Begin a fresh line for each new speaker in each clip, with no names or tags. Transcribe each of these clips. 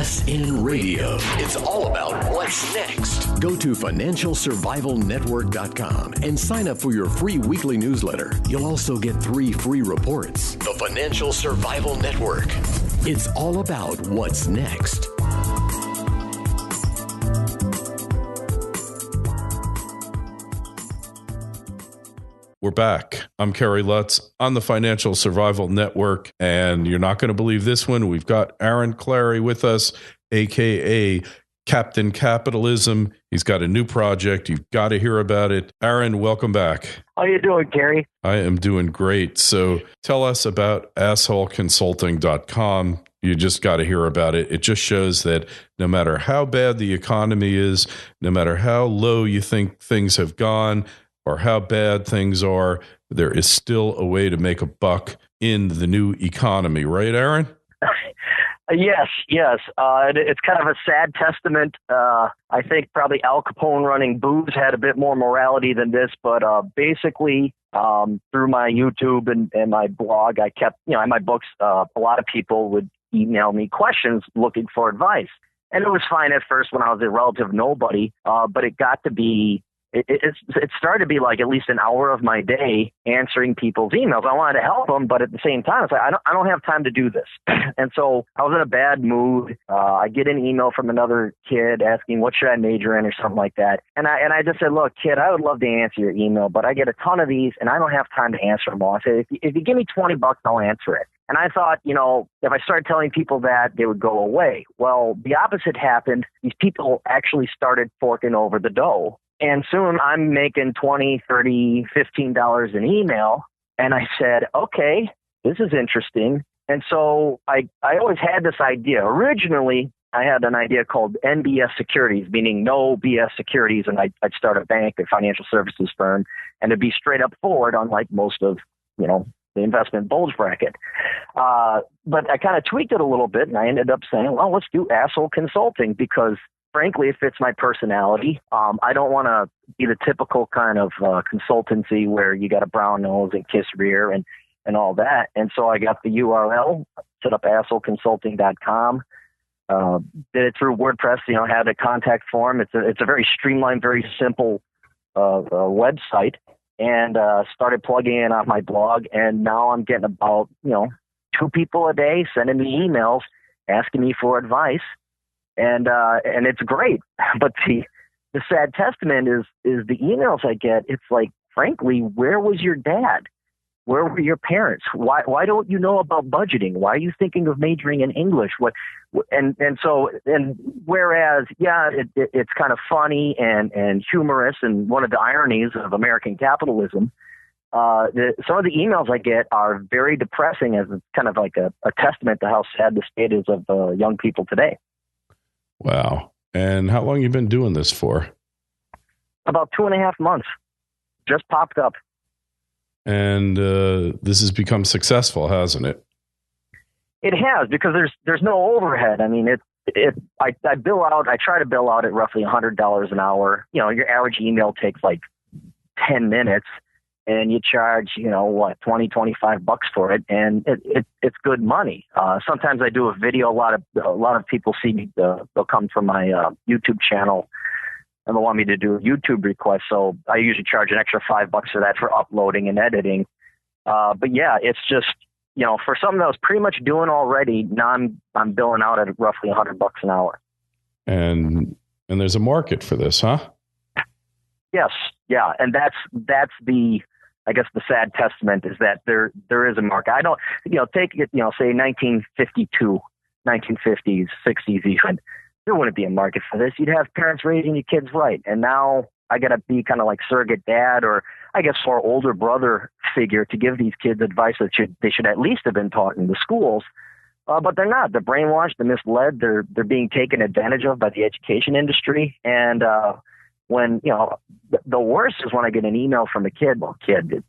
SN Radio. It's all about what's next. Go to financialsurvivalnetwork.com and sign up for your free weekly newsletter. You'll also get 3 free reports. The Financial Survival Network. It's all about what's next.
We're back. I'm Kerry Lutz on the Financial Survival Network, and you're not going to believe this one. We've got Aaron Clarey with us, a.k.a. Captain Capitalism. He's got a new project. You've got to hear about it. Aaron, welcome back.
How you doing, Kerry?
I am doing great. So tell us about assholeconsulting.com. You just got to hear about it. It just shows that no matter how bad the economy is, no matter how low you think things have gone, or how bad things are, there is still a way to make a buck in the new economy. Right, Aaron?
Yes. It's kind of a sad testament. I think probably Al Capone running booze had a bit more morality than this, but basically through my YouTube and my blog, I kept, in my books, a lot of people would email me questions looking for advice. And it was fine at first when I was a relative nobody, but it got to be It started to be like at least an hour of my day answering people's emails. I wanted to help them, but at the same time, it's like, I don't have time to do this. And so I was in a bad mood. I get an email from another kid asking, what should I major in or something like that. And I just said, look, kid, I would love to answer your email, but I get a ton of these and I don't have time to answer them all. I said, if you give me $20, I'll answer it. And I thought, if I started telling people that, they would go away. Well, the opposite happened. These people actually started forking over the dough. And soon I'm making $20, $30, $15 an email. And I said, okay, this is interesting. And so I always had this idea. Originally, I had an idea called NBS Securities, meaning no BS securities. And I'd start a bank, a financial services firm, and it'd be straight up forward, unlike most of, the investment bulge bracket. But I kind of tweaked it a little bit, and I ended up saying, well, let's do asshole consulting because frankly, it fits my personality. I don't want to be the typical kind of consultancy where you got a brown nose and kiss rear and all that. And so I got the URL, set up assholeconsulting.com, did it through WordPress, had a contact form. It's a very streamlined, very simple website, and started plugging in on my blog. And now I'm getting about, 2 people a day sending me emails, asking me for advice. And it's great, but the sad testament is the emails I get. It's like, frankly, where was your dad? Where were your parents? Why don't you know about budgeting? Why are you thinking of majoring in English? And whereas, it's kind of funny and humorous, and one of the ironies of American capitalism. Some of the emails I get are very depressing, as it's kind of like a testament to how sad the state is of young people today.
Wow. And how long have you been doing this for?
About 2.5 months. Just popped up.
And this has become successful, hasn't it?
It has, because there's no overhead. I mean, I bill out, I try to bill out at roughly $100 an hour. Your average email takes like 10 minutes. And you charge, $20, $25 for it, and it's good money. Sometimes I do a video. A lot of people see me. They'll come from my YouTube channel, and they'll want me to do a YouTube request. So I usually charge an extra $5 for that for uploading and editing. But yeah, it's just for something that I was pretty much doing already. Now I'm billing out at roughly $100 an hour. And
there's a market for this, huh?
Yes, yeah, and that's the. I guess the sad testament is that there is a market. I don't, take it, say 1952, 1950s, 60s even, there wouldn't be a market for this. You'd have parents raising your kids right. And now I got to be kind of like surrogate dad, or I guess for older brother figure to give these kids advice that they should at least have been taught in the schools. But they're not. They're brainwashed, they're misled, they're being taken advantage of by the education industry. And, when, the worst is when I get an email from a kid,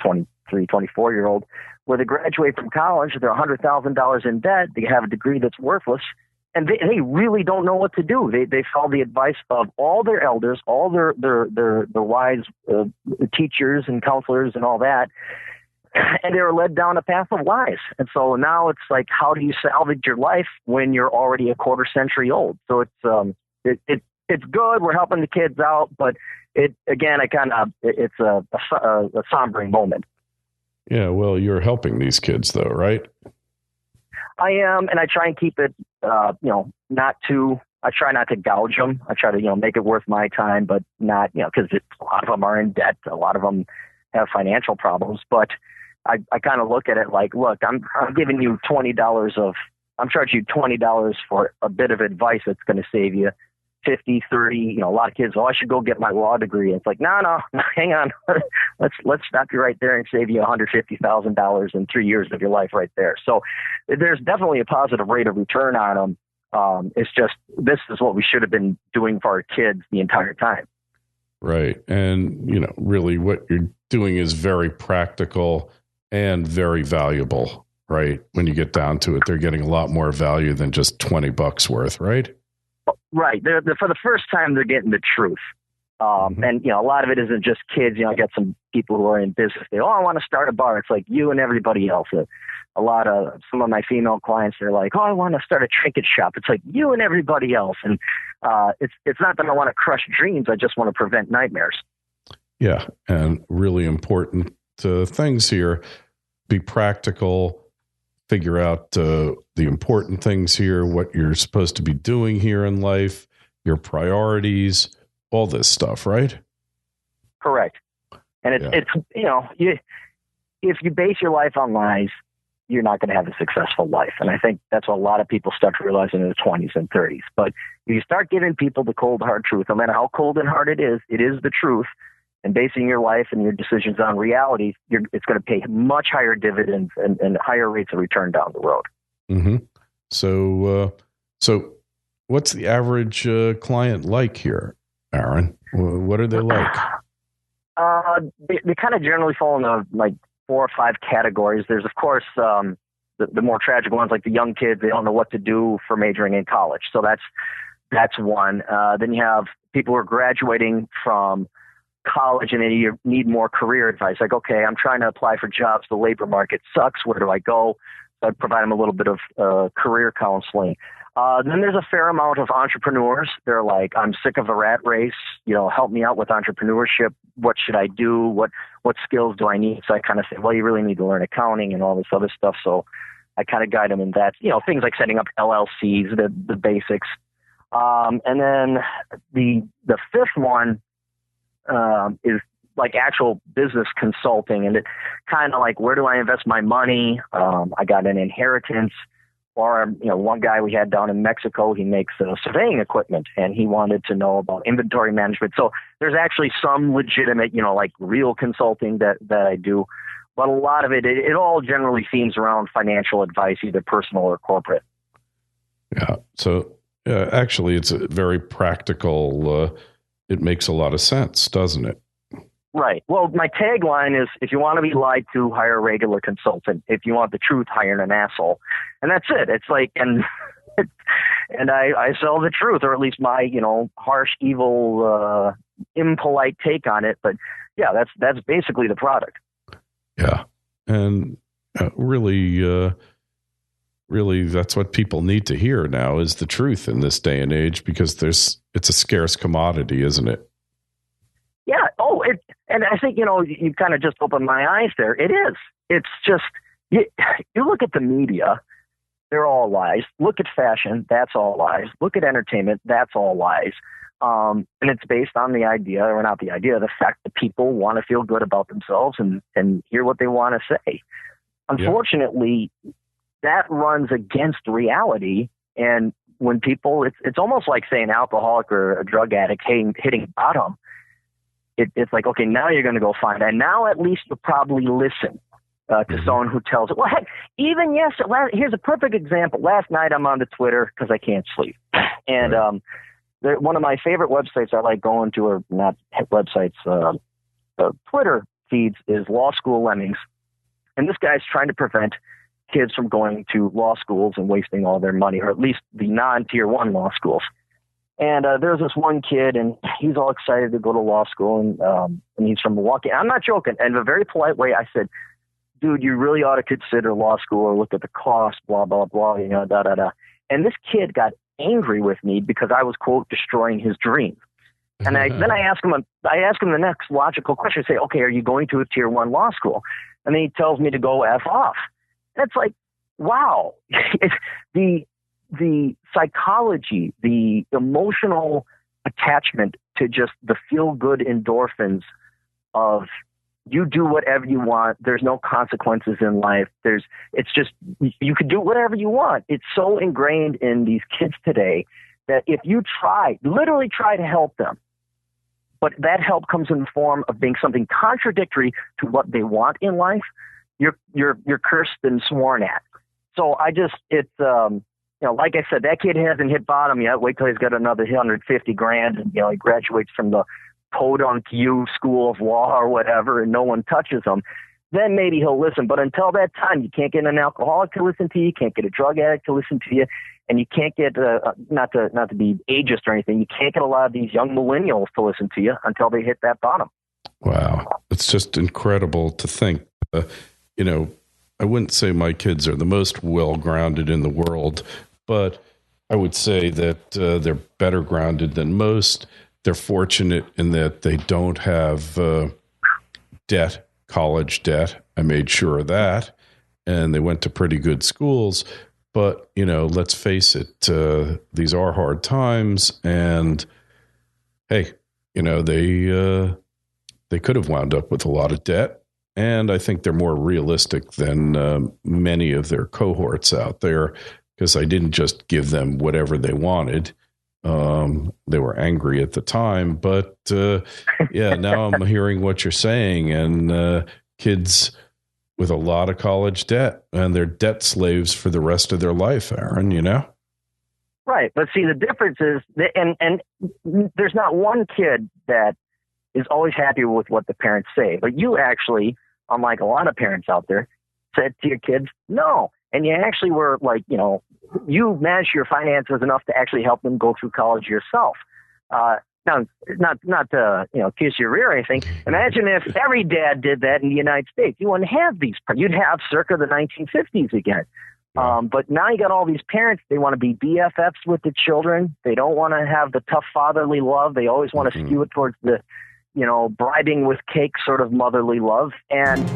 23, 24-year-old, where they graduate from college, they're $100,000 in debt, they have a degree that's worthless, and they really don't know what to do. They follow the advice of all their elders, all their wise teachers and counselors and all that, and they were led down a path of lies. And so now it's like, how do you salvage your life when you're already a quarter century old? So it's good. We're helping the kids out, but it's a sombering moment.
Yeah, well, you're helping these kids, though, right?
I am, and I try and keep it, I try not to gouge them. I try to, make it worth my time, but not, because a lot of them are in debt. A lot of them have financial problems, but I kind of look at it like, look, I'm giving you I'm charging you $20 for a bit of advice that's going to save you 50, 30, a lot of kids, I should go get my law degree. It's like, no, hang on. let's stop you right there and save you $150,000 in 3 years of your life right there. So there's definitely a positive rate of return on them. It's just, this is what we should have been doing for our kids the entire time.
Right. And, really what you're doing is very practical and very valuable, right? When you get down to it, they're getting a lot more value than just $20 worth, right?
Right. They're for the first time, they're getting the truth. And, a lot of it isn't just kids. I got some people who are in business. I want to start a bar. It's like you and everybody else. Some of my female clients, they're like, I want to start a trinket shop. It's like you and everybody else. And it's not that I want to crush dreams. I just want to prevent nightmares.
Yeah. And really important things here. Be practical. Figure out the important things here, what you're supposed to be doing here in life, your priorities, all this stuff, right?
Correct. And it's if you base your life on lies, you're not going to have a successful life. And I think that's what a lot of people start to realize in their 20s and 30s. But if you start giving people the cold, hard truth, no matter how cold and hard it is the truth. And basing your life and your decisions on reality, it's going to pay much higher dividends and higher rates of return down the road.
Mm-hmm. So what's the average client like here, Aaron? What are they like?
They kind of generally fall into like 4 or 5 categories. There's, of course, the more tragic ones, like the young kids. They don't know what to do for majoring in college. So that's one. Then you have people who are graduating from college and then you need more career advice. Like, okay, I'm trying to apply for jobs. The labor market sucks. Where do I go? So I provide them a little bit of career counseling. Then there's a fair amount of entrepreneurs. They're like, I'm sick of the rat race. Help me out with entrepreneurship. What should I do? What skills do I need? So I kind of say, well, you really need to learn accounting and all this other stuff. So I kind of guide them in that, things like setting up LLCs, the basics. And then the fifth one is like actual business consulting, and it kind of like, where do I invest my money? I got an inheritance, or one guy we had down in Mexico, he makes surveying equipment, and he wanted to know about inventory management. So there's actually some legitimate, like real consulting that I do, but a lot of it all generally themes around financial advice, either personal or corporate.
Yeah. So actually, it's a very practical. It makes a lot of sense, doesn't it?
Right. Well, my tagline is, if you want to be lied to, hire a regular consultant. If you want the truth, hire an asshole. And that's it. It's like, and I sell the truth, or at least my, harsh, evil, impolite take on it. But yeah, that's basically the product.
Yeah. And really, that's what people need to hear now, is the truth in this day and age, because it's a scarce commodity, isn't it?
Yeah. Oh, and I think, you kind of just opened my eyes there. It is. It's just, you look at the media, they're all lies. Look at fashion, that's all lies. Look at entertainment, that's all lies. And it's based on the fact that people want to feel good about themselves and hear what they want to say. Unfortunately, that runs against reality. And when people, it's almost like saying alcoholic or a drug addict hitting bottom. It's like, okay, now you're going to go find it. And now at least you'll probably listen to someone who tells it. Well, heck, even here's a perfect example. Last night I'm on the Twitter because I can't sleep. And one of my favorite websites I like going to, or not websites, Twitter feeds, is Law School Lemmings. And this guy's trying to prevent kids from going to law schools and wasting all their money, or at least the non-tier 1 law schools. And there's this one kid, and he's all excited to go to law school, and he's from Milwaukee. I'm not joking. And in a very polite way, I said, dude, you really ought to consider law school or look at the cost, blah, blah, blah, da, da, da. And this kid got angry with me because I was, quote, destroying his dream. And then I asked him the next logical question. I say, okay, are you going to a tier 1 law school? And then he tells me to go F off. And it's like, wow, the psychology, the emotional attachment to just the feel-good endorphins of you do whatever you want. There's no consequences in life. It's just, you could do whatever you want. It's so ingrained in these kids today that if you literally try to help them, but that help comes in the form of being something contradictory to what they want in life, you're cursed and sworn at. So like I said, that kid hasn't hit bottom yet. Wait till he's got another $150,000 and, he graduates from the Podunk U School of Law or whatever, and no one touches him. Then maybe he'll listen. But until that time, you can't get an alcoholic to listen to you. You can't get a drug addict to listen to you. And you can't get, not to be ageist or anything, you can't get a lot of these young millennials to listen to you until they hit that bottom.
Wow. It's just incredible to think. I wouldn't say my kids are the most well-grounded in the world, but I would say that they're better grounded than most. They're fortunate in that they don't have college debt. I made sure of that. And they went to pretty good schools. But, let's face it, these are hard times. And, hey, they could have wound up with a lot of debt. And I think they're more realistic than many of their cohorts out there, because I didn't just give them whatever they wanted. They were angry at the time, but now I'm hearing what you're saying, and kids with a lot of college debt, and they're debt slaves for the rest of their life, Aaron, Right.
But see, the difference is, and there's not one kid that is always happy with what the parents say, but you actually, unlike a lot of parents out there, said to your kids, no. And you actually were like, you managed your finances enough to actually help them go through college yourself. Now, not to kiss your rear or anything. Imagine if every dad did that in the United States. You wouldn't have these. You'd have circa the 1950s again. But now you got all these parents. They want to be BFFs with the children. They don't want to have the tough fatherly love. They always want to skew it towards the bribing with cake sort of motherly love. And